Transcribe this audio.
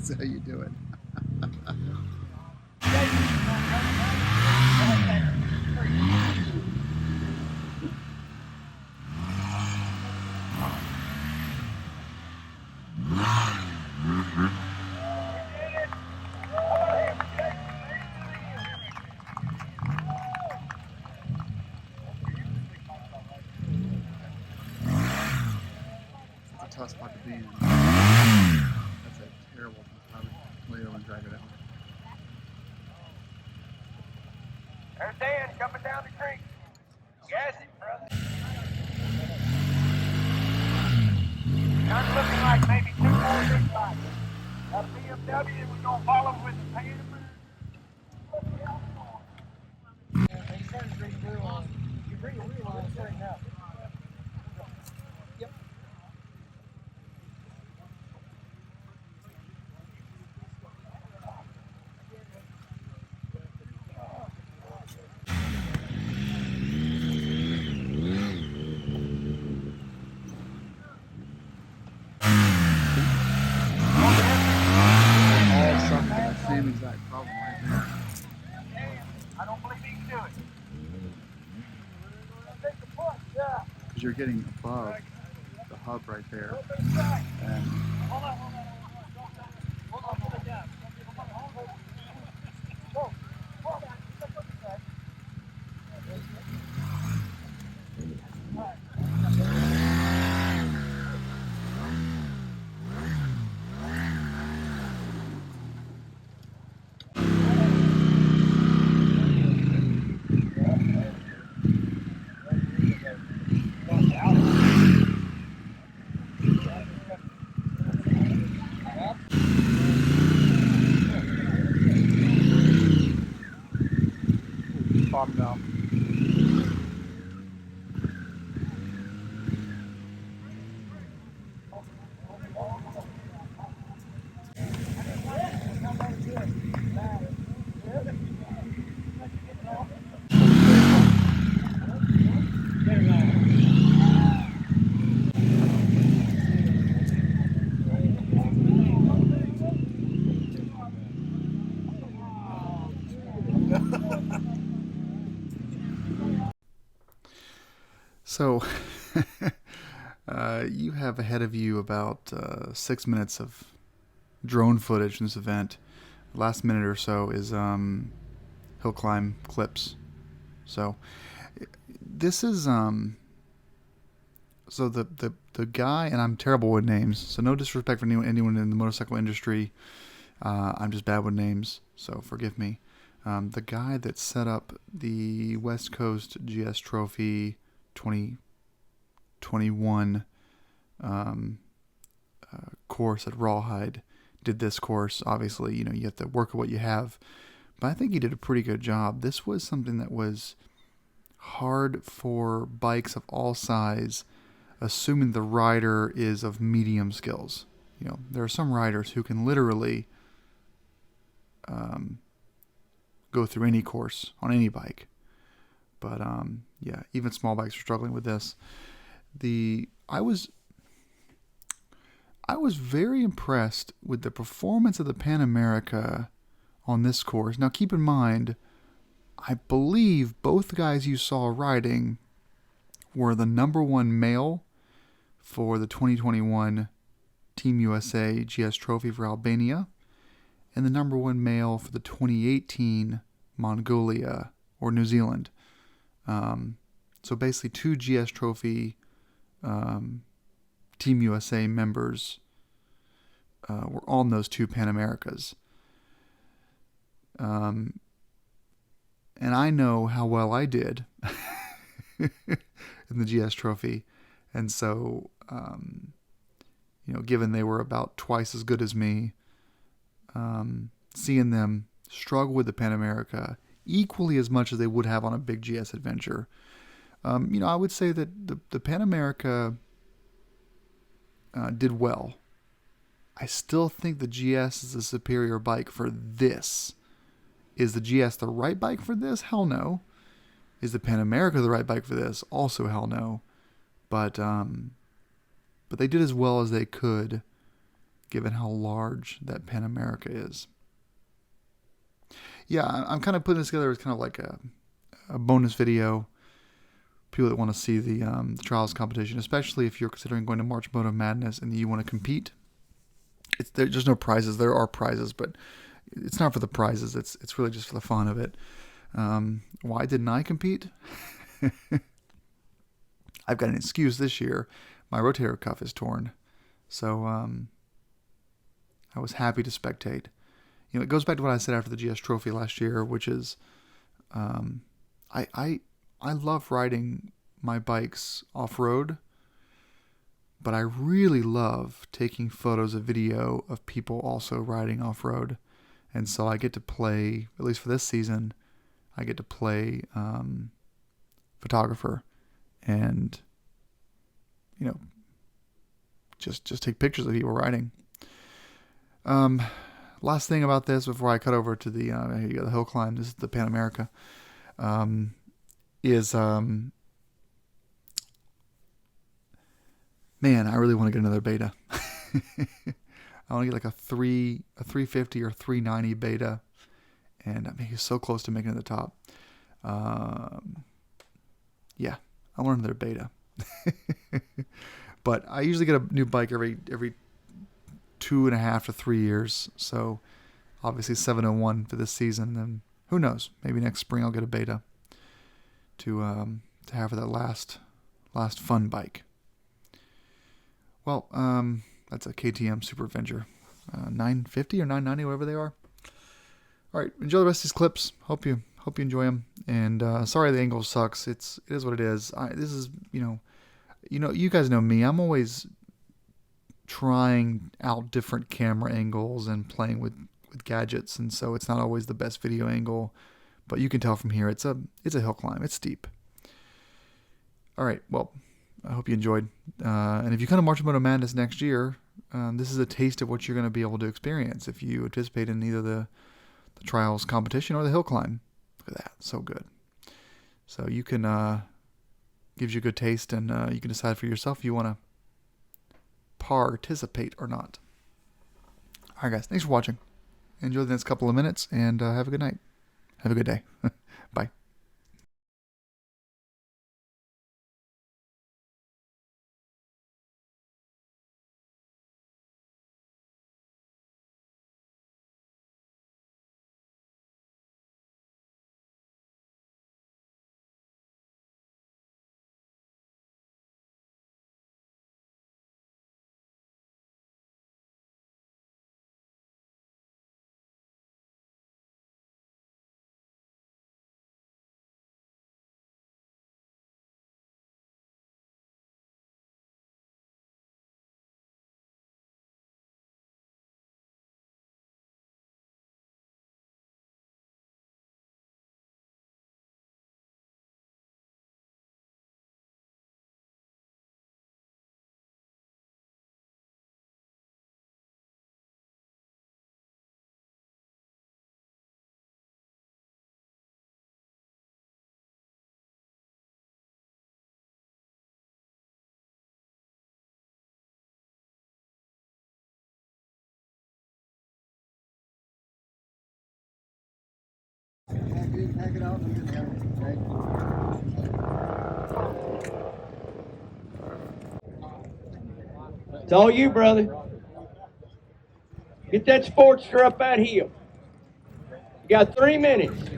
That's how you do it. That's a tough spot to be in. That's a terrible spot to lay over and drag it out. There's Dan coming down the creek. Gas it, brother. Kind of looking like maybe 2 more big bikes. Got a BMW and we're going to follow with the Pan. He started to bring the wheel on. You bring the wheel on and straighten out. Yep. All suffering the same exact problem right there. I don't believe he can do it. Because you're getting above the hub right there. And bottom out. So, you have ahead of you about 6 minutes of drone footage in this event. The last minute or so is hill climb clips. So, this is so the guy, and I'm terrible with names, so no disrespect for anyone in the motorcycle industry. I'm just bad with names, so forgive me. The guy that set up the West Coast GS Trophy 2021 course at Rawhide did this course. Obviously, you have to work with what you have, but I think he did a pretty good job. This was something that was hard for bikes of all size, assuming the rider is of medium skills. There are some riders who can literally go through any course on any bike. But yeah, even small bikes are struggling with this. I was very impressed with the performance of the Pan America on this course. Now keep in mind, I believe both guys you saw riding were the #1 male for the 2021 Team USA GS Trophy for Albania, and the #1 male for the 2018 Mongolia or New Zealand. So basically 2 GS Trophy Team USA members were on those 2 Pan Americas. And I know how well I did in the GS Trophy. And so, given they were about twice as good as me, seeing them struggle with the Pan America equally as much as they would have on a big GS adventure. I would say that the Pan America did well. I still think the GS is a superior bike for this. Is the GS the right bike for this? Hell no. Is the Pan America the right bike for this? Also hell no. But they did as well as they could, given how large that Pan America is. Yeah, I'm kind of putting this together as kind of like a bonus video. People that want to see the trials competition, especially if you're considering going to March Moto Madness and you want to compete. There's no prizes. There are prizes, but it's not for the prizes. It's really just for the fun of it. Why didn't I compete? I've got an excuse this year. My rotator cuff is torn, so I was happy to spectate. You know, it goes back to what I said after the GS Trophy last year, which is I love riding my bikes off-road, but I really love taking photos of video of people also riding off-road. And so I get to play, at least for this season, I get to play photographer and, you know, just take pictures of people riding. Last thing about this before I cut over to the here you go, the hill climb. This is the Pan America. Man, I really want to get another beta. I want to get like a 350 or 390 beta, and I mean he's so close to making it the top. Yeah, I want another beta. But I usually get a new bike every 2.5 to 3 years. So obviously 701 for this season, and who knows? Maybe next spring I'll get a beta to have for that last fun bike. Well, that's a KTM Super Avenger, 950 or 990, whatever they are. All right, enjoy the rest of these clips. Hope you enjoy them. And sorry the angle sucks. It is what it is. This is you guys know me. I'm always trying out different camera angles and playing with gadgets, and so it's not always the best video angle. But you can tell from here it's a hill climb. It's steep. All right, well, I hope you enjoyed. And if you come to March Moto Madness next year, this is a taste of what you're going to be able to experience if you participate in either the trials competition or the hill climb. Look at that, so good. So you can gives you a good taste, and you can decide for yourself if you want to participate or not. All right, guys, thanks for watching. Enjoy the next couple of minutes, and have a good night. Have a good day. Bye. It's all you, brother. Get that Sportster up that hill. You got 3 minutes.